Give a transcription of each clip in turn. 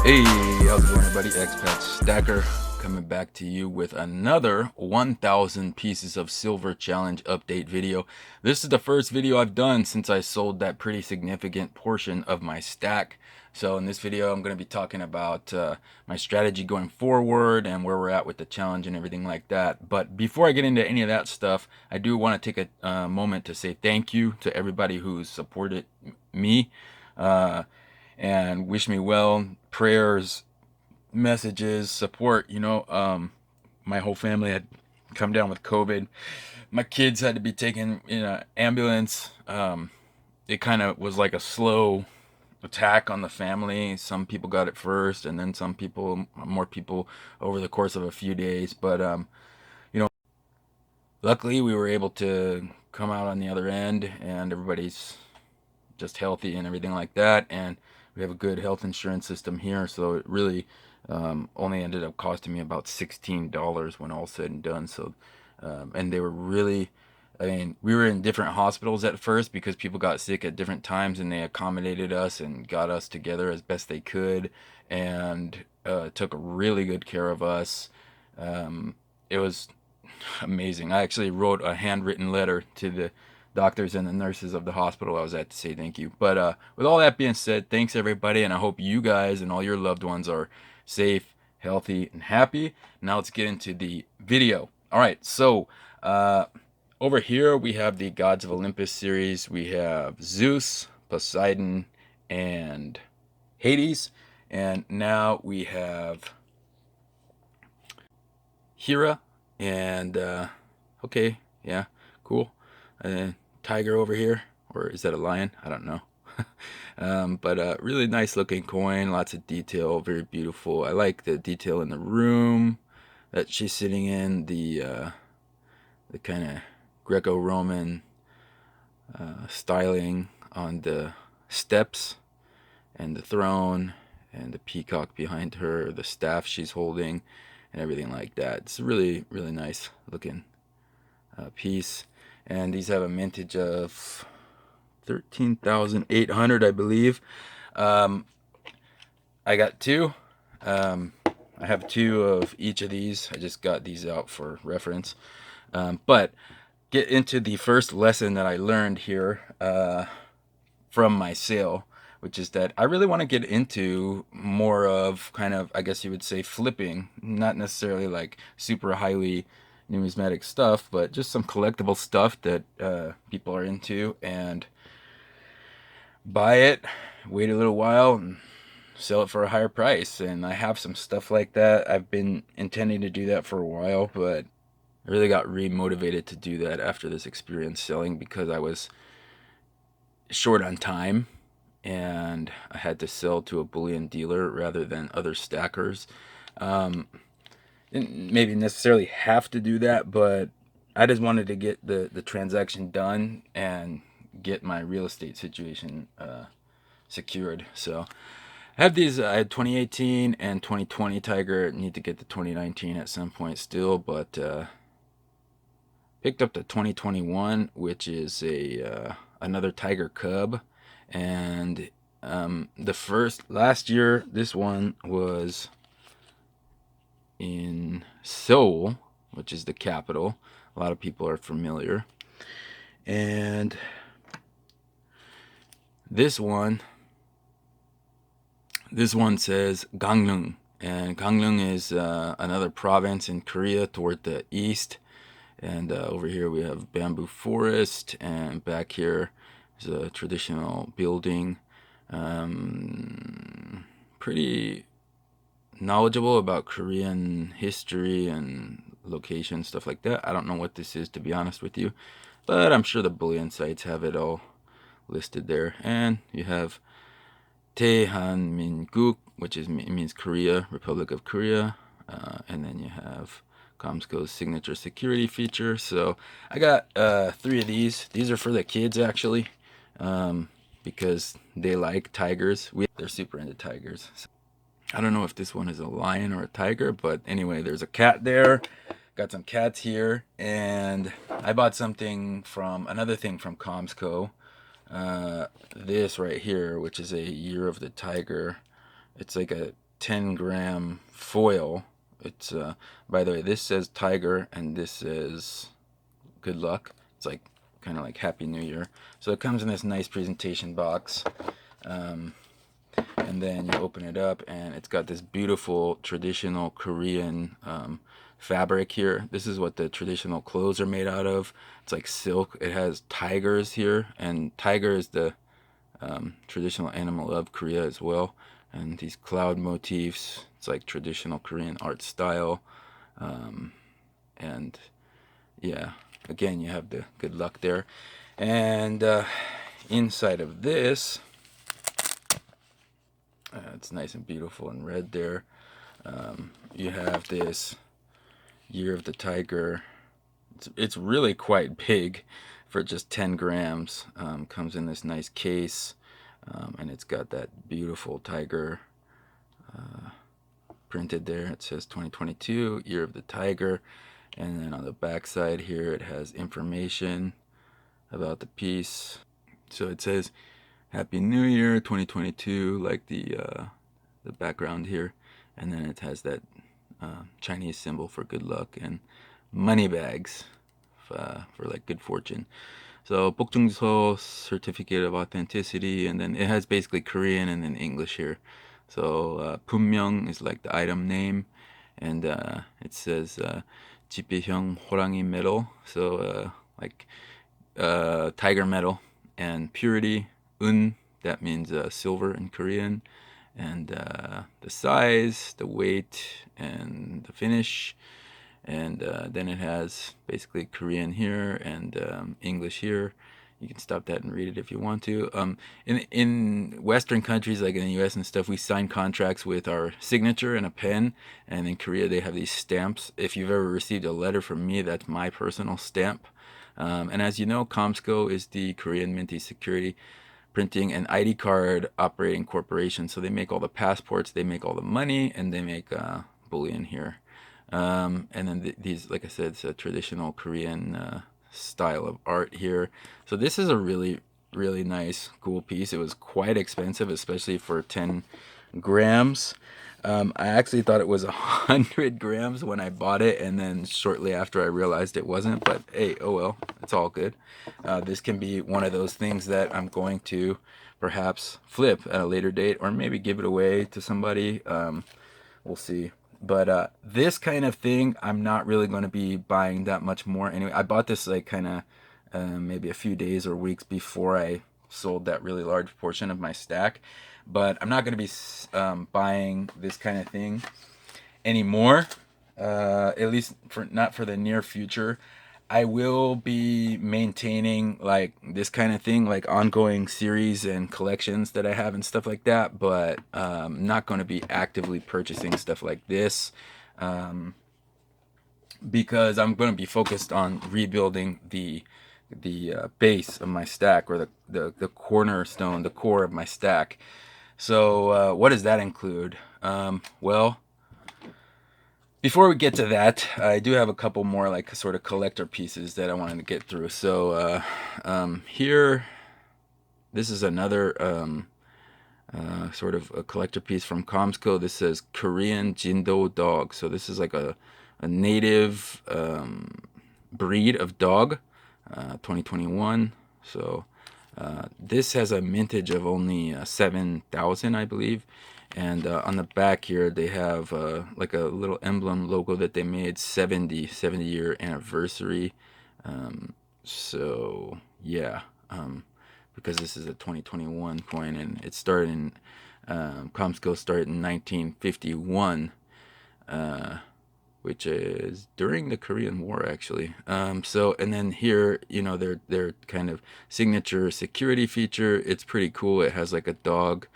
Hey, how's it going, everybody? Expat Stacker coming back to you with another 1000 pieces of silver challenge update video. This is the first video I've done since I sold that pretty significant portion of my stack. So in this video, I'm going to be talking about my strategy going forward and where we're at with the challenge and everything like that. But before I get into any of that stuff, I do want to take a moment to say thank you to everybody who's supported me. And wish me well, prayers, messages, support. My whole family had come down with COVID. My kids had to be taken in an ambulance. It kind of was like a slow attack on the family. Some people got it first, and then more people over the course of a few days. But luckily we were able to come out on the other end, and everybody's just healthy and everything like that. And we have a good health insurance system here, so it really only ended up costing me about $16 when all said and done. So and they were really, I mean, we were in different hospitals at first because people got sick at different times, and they accommodated us and got us together as best they could, and took really good care of us. It was amazing. I actually wrote a handwritten letter to the doctors and the nurses of the hospital I was at to say thank you. But with all that being said, thanks everybody, and I hope you guys and all your loved ones are safe, healthy, and happy. Now let's get into the video. All right, so over here we have the Gods of Olympus series. We have Zeus, Poseidon, and Hades, and now we have Hera and okay, yeah, cool. Tiger over here, or is that a lion? I don't know. But really nice looking coin, lots of detail, very beautiful. I like the detail in the room that she's sitting in, the kind of Greco-Roman styling on the steps and the throne and the peacock behind her, the staff she's holding, and everything like that. It's a really, really nice looking piece. And these have a mintage of 13,800, I believe. I got two. I have two of each of these. I just got these out for reference. But get into the first lesson that I learned here from my sale, which is that I really want to get into more of kind of, I guess you would say, flipping. Not necessarily like super highly numismatic stuff, but just some collectible stuff that people are into, and buy it, wait a little while, and sell it for a higher price. And I have some stuff like that. I've been intending to do that for a while, but I really got re-motivated to do that after this experience selling, because I was short on time and I had to sell to a bullion dealer rather than other stackers. Didn't maybe necessarily have to do that, but I just wanted to get the transaction done and get my real estate situation secured. So I have these. I had 2018 and 2020 Tiger. Need to get the 2019 at some point still, but picked up the 2021, which is a another Tiger Cub. And the first last year, this one was in Seoul, which is the capital. A lot of people are familiar. And this one says Gangneung, and Gangneung is another province in Korea toward the east. And over here we have bamboo forest, and back here is a traditional building. Pretty knowledgeable about Korean history and location, stuff like that. I don't know what this is, to be honest with you, but I'm sure the bullion sites have it all listed there. And you have Taehanminguk, which means Korea, Republic of Korea. And then you have Comsco's signature security feature. So I got 3 of these. These are for the kids, actually, because they like tigers. They're super into tigers. So I don't know if this one is a lion or a tiger, but anyway, there's a cat there. Got some cats here, and I bought another thing from Comsco. This right here, which is a Year of the Tiger. It's like a 10-gram foil. It's by the way, this says tiger and this says good luck. It's like kind of like Happy New Year. So it comes in this nice presentation box. And then you open it up and it's got this beautiful traditional Korean fabric here. This is what the traditional clothes are made out of. It's like silk. It has tigers here, and tiger is the traditional animal of Korea as well. And these cloud motifs, it's like traditional Korean art style. And yeah, again, you have the good luck there. And inside of this, it's nice and beautiful and red there. You have this Year of the Tiger. It's really quite big for just 10 grams. Comes in this nice case, and it's got that beautiful tiger printed there. It says 2022 Year of the Tiger, and then on the back side here it has information about the piece. So it says Happy New Year 2022, like the background here, and then it has that Chinese symbol for good luck and money bags for like good fortune. So 복증서, certificate of authenticity, and then it has basically Korean and then English here. So 분명 is like the item name, and it says 지폐형 호랑이 medal, so like tiger medal, and purity, un, that means silver in Korean, and the size, the weight, and the finish. And then it has basically Korean here and English here. You can stop that and read it if you want to. In Western countries, like in the US and stuff, we sign contracts with our signature and a pen. And in Korea, they have these stamps. If you've ever received a letter from me, that's my personal stamp. And as you know, Comsco is the Korean Minty Security Printing and ID card operating corporation. So they make all the passports, they make all the money, and they make bullion here. And then these, like I said, it's a traditional Korean style of art here. So this is a really, really nice, cool piece. It was quite expensive, especially for 10 grams. I actually thought it was 100 grams when I bought it, and then shortly after I realized it wasn't. But hey, oh well, it's all good. This can be one of those things that I'm going to perhaps flip at a later date, or maybe give it away to somebody. We'll see. But this kind of thing, I'm not really going to be buying that much more. Anyway, I bought this like kind of maybe a few days or weeks before I sold that really large portion of my stack. But I'm not going to be buying this kind of thing anymore, at least not for the near future. I will be maintaining like this kind of thing, like ongoing series and collections that I have and stuff like that, but not going to be actively purchasing stuff like this, because I'm going to be focused on rebuilding the base of my stack, or the cornerstone, the core of my stack. So what does that include? Well, before we get to that, I do have a couple more like sort of collector pieces that I wanted to get through. So here, this is another sort of a collector piece from Comsco. This says Korean Jindo Dog. So this is like a native breed of dog, 2021. So this has a mintage of only 7,000, I believe. And on the back here, they have like a little emblem logo that they made, 70 year anniversary. So yeah, because this is a 2021 coin, and it started in, Comsco started in 1951, which is during the Korean War, actually. So, and then here, you know, their kind of signature security feature, it's pretty cool. It has like a dog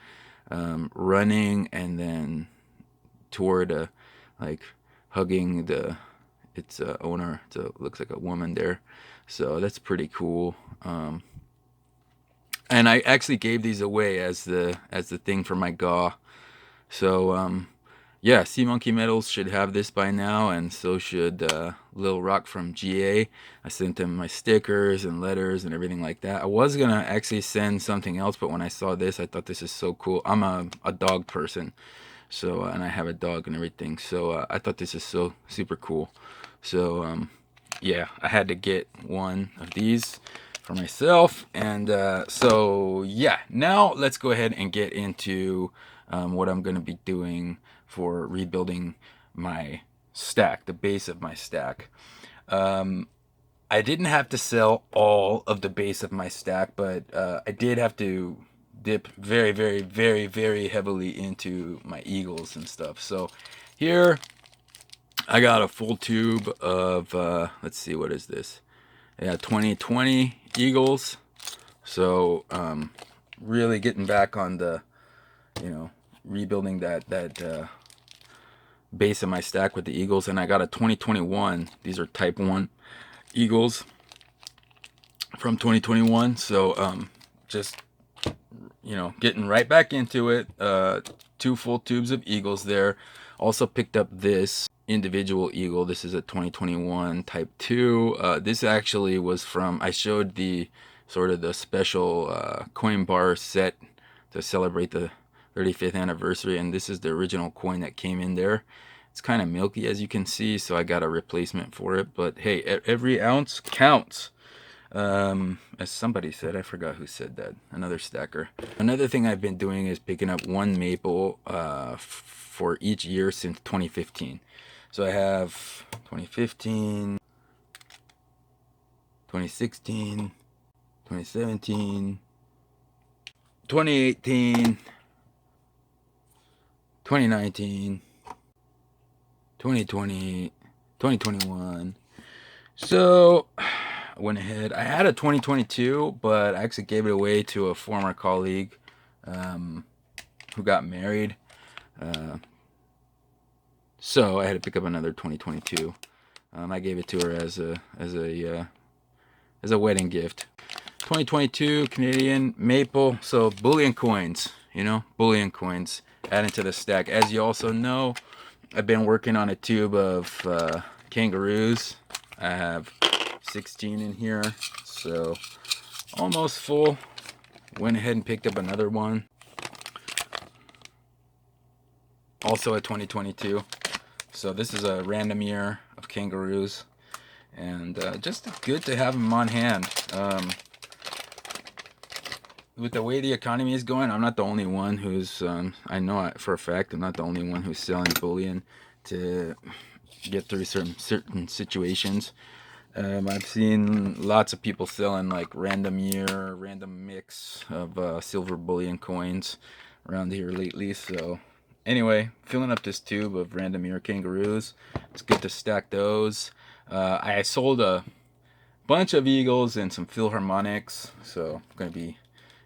running, and then toward like hugging its owner. So it looks like a woman there. So that's pretty cool. And I actually gave these away as the thing for my GAW. So yeah, Sea Monkey Metals should have this by now, and so should Lil Rock from GA. I sent them my stickers and letters and everything like that. I was gonna actually send something else, but when I saw this, I thought this is so cool. I'm a dog person, So and I have a dog and everything. So I thought this is so super cool. So yeah, I had to get one of these for myself. And so yeah, now let's go ahead and get into what I'm going to be doing for rebuilding my stack, the base of my stack. I didn't have to sell all of the base of my stack, but I did have to dip very, very, very, very heavily into my eagles and stuff. So here I got a full tube of, let's see, what is this? Yeah, 2020 eagles. So really getting back on the, rebuilding that base of my stack with the eagles. And I got a 2021. These are type 1 eagles from 2021. So just getting right back into it. 2 full tubes of eagles there. Also picked up this individual eagle. This is a 2021 type 2. This actually was from, I showed the sort of the special coin bar set to celebrate the 35th anniversary, and this is the original coin that came in there. It's kind of milky, as you can see, so I got a replacement for it. But hey, every ounce counts. As somebody said, I forgot who said that, another stacker. Another thing I've been doing is picking up one maple for each year since 2015. So I have 2015, 2016, 2017, 2018, 2019, 2020, 2021. So I went ahead. I had a 2022, but I actually gave it away to a former colleague who got married. So I had to pick up another 2022. I gave it to her as a wedding gift. 2022 Canadian maple. So bullion coins, bullion coins added to the stack. As you also know, I've been working on a tube of Kangaroos. I have 16 in here, so almost full. Went ahead and picked up another one. Also a 2022. So this is a random year of Kangaroos, and just good to have them on hand. With the way the economy is going, I'm not the only one who's, I know for a fact I'm not the only one who's selling bullion to get through certain situations. I've seen lots of people selling like random year, random mix of silver bullion coins around here lately. So anyway, filling up this tube of random year Kangaroos. It's good to stack those. I sold a bunch of eagles and some Philharmonics, so I'm going to be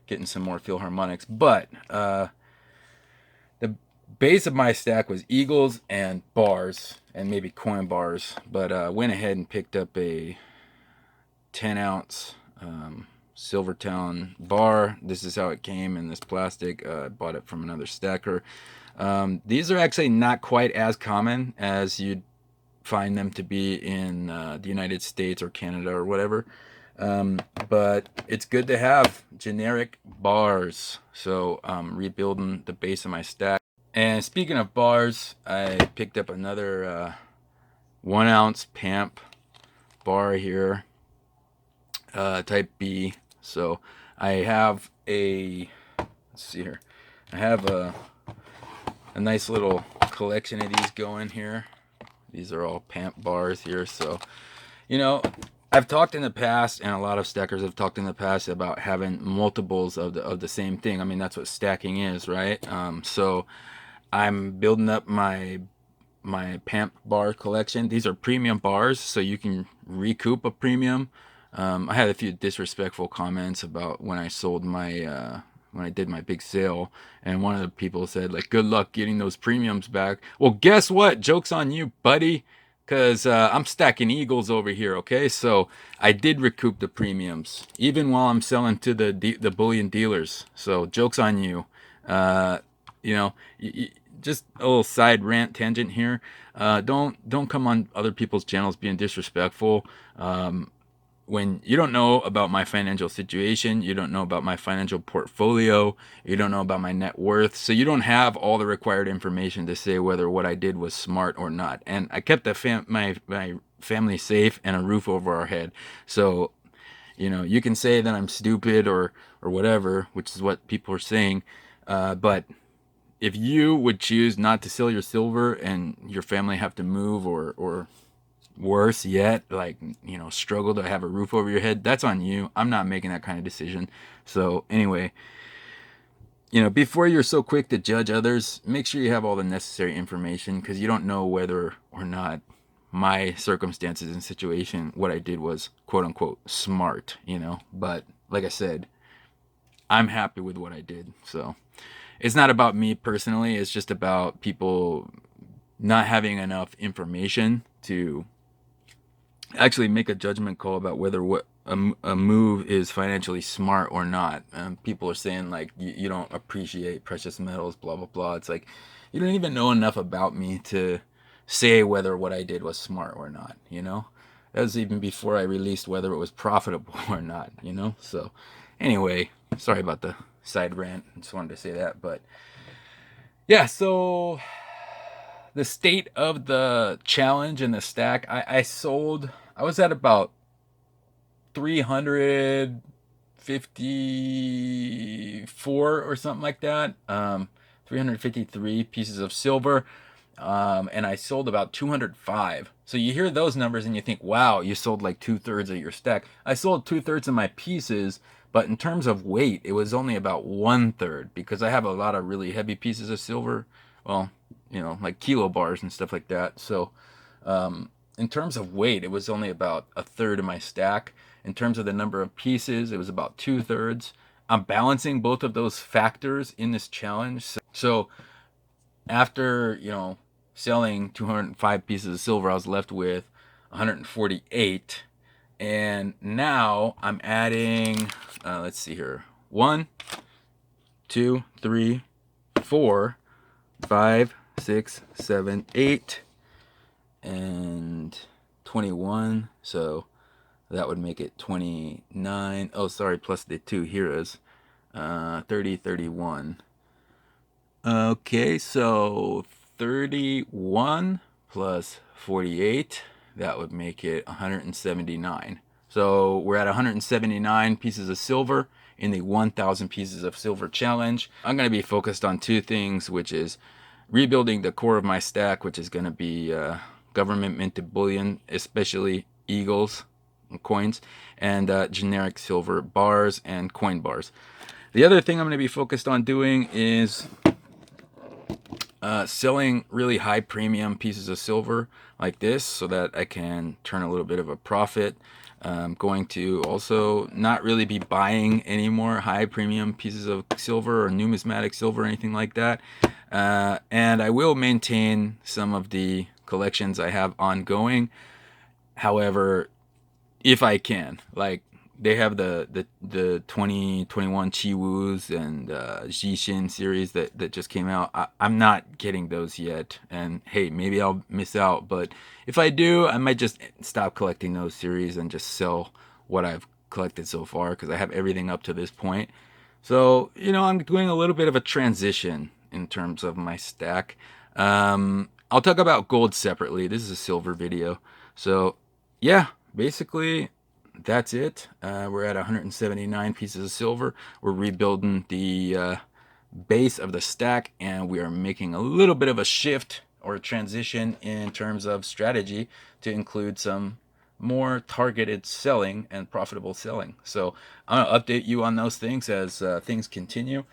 getting some more Philharmonics. But the base of my stack was eagles and bars and maybe coin bars. But went ahead and picked up a 10-ounce Silvertone Bar. This is how it came in this plastic. I bought it from another stacker. These are actually not quite as common as you'd find them to be in the United States or Canada or whatever. But it's good to have generic bars. So I'm rebuilding the base of my stack. And speaking of bars, I picked up another 1-ounce PAMP bar here, type B. So I have let's see here, I have a nice little collection of these going here. These are all PAMP bars here. So I've talked in the past, and a lot of stackers have talked in the past about having multiples of the same thing. I mean, that's what stacking is, right? So I'm building up my PAMP bar collection. These are premium bars, so you can recoup a premium. I had a few disrespectful comments about when I sold my when I did my big sale, and one of the people said, like, good luck getting those premiums back. Well, guess what? Joke's on you, buddy, because I'm stacking eagles over here, okay? So I did recoup the premiums, even while I'm selling to the bullion dealers. So joke's on you. Just a little side rant tangent here. Don't come on other people's channels being disrespectful. when you don't know about my financial situation, you don't know about my financial portfolio, you don't know about my net worth, so you don't have all the required information to say whether what I did was smart or not. And I kept my family safe and a roof over our head. So, you know, you can say that I'm stupid or whatever, which is what people are saying, but if you would choose not to sell your silver and your family have to move or worse yet, like, you know, struggle to have a roof over your head, that's on you. I'm not making that kind of decision. So anyway, you know, before you're so quick to judge others, make sure you have all the necessary information, because you don't know whether or not my circumstances and situation, what I did was quote unquote smart, you know. But like I said, I'm happy with what I did. So it's not about me personally, it's just about people not having enough information to actually make a judgment call about whether what a move is financially smart or not. People are saying like you don't appreciate precious metals, blah blah blah. It's like you don't even know enough about me to say whether what I did was smart or not. You know, that was even before I released whether it was profitable or not. You know, so anyway, sorry about the side rant. I just wanted to say that, but yeah. So the state of the challenge and the stack, I sold. I was at about 354 or something like that. 353 pieces of silver. And I sold about 205. So you hear those numbers and you think, wow, you sold like 2/3 of your stack. I sold 2/3 of my pieces, but in terms of weight, it was only about 1/3, because I have a lot of really heavy pieces of silver. Well, you know, like kilo bars and stuff like that. So, in terms of weight, it was only about 1/3 of my stack. In terms of the number of pieces, it was about 2/3. I'm balancing both of those factors in this challenge. So after, you know, selling 205 pieces of silver, I was left with 148. And now I'm adding, let's see here, 1, 2, 3, 4, 5, 6, 7, 8, and 21. So that would make it 29. Oh, sorry, plus the 2 here is 30, 31. Okay, so 31 plus 48, that would make it 179. So we're at 179 pieces of silver in the 1,000 pieces of silver challenge. I'm going to be focused on two things, which is rebuilding the core of my stack, which is going to be government minted bullion, especially eagles coins, and generic silver bars and coin bars. The other thing I'm going to be focused on doing is selling really high premium pieces of silver like this so that I can turn a little bit of a profit. I'm going to also not really be buying any more high premium pieces of silver or numismatic silver or anything like that. And I will maintain some of the collections I have ongoing. However, if I can, like, they have the 2021 Chiwus and Jishin series that just came out. I'm not getting those yet, and hey, maybe I'll miss out, but if I do, I might just stop collecting those series and just sell what I've collected so far, because I have everything up to this point. So, you know, I'm doing a little bit of a transition in terms of my stack. I'll talk about gold separately. This is a silver video. So yeah, basically that's it. We're at 179 pieces of silver. We're rebuilding the base of the stack, and we are making a little bit of a shift or a transition in terms of strategy to include some more targeted selling and profitable selling. So I'm going to update you on those things as things continue.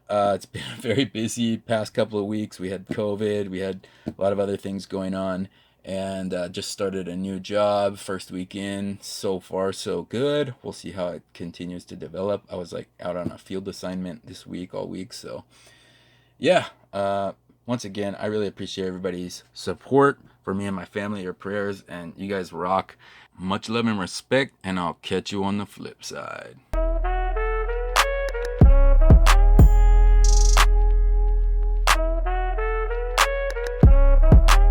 It's been a very busy past couple of weeks. We had COVID, we had a lot of other things going on, and just started a new job first week in. So far so good. We'll see how it continues to develop. I was like out on a field assignment this week all week, so yeah. Once again, I really appreciate everybody's support for me and my family, your prayers, and you guys rock. Much love and respect, and I'll catch you on the flip side.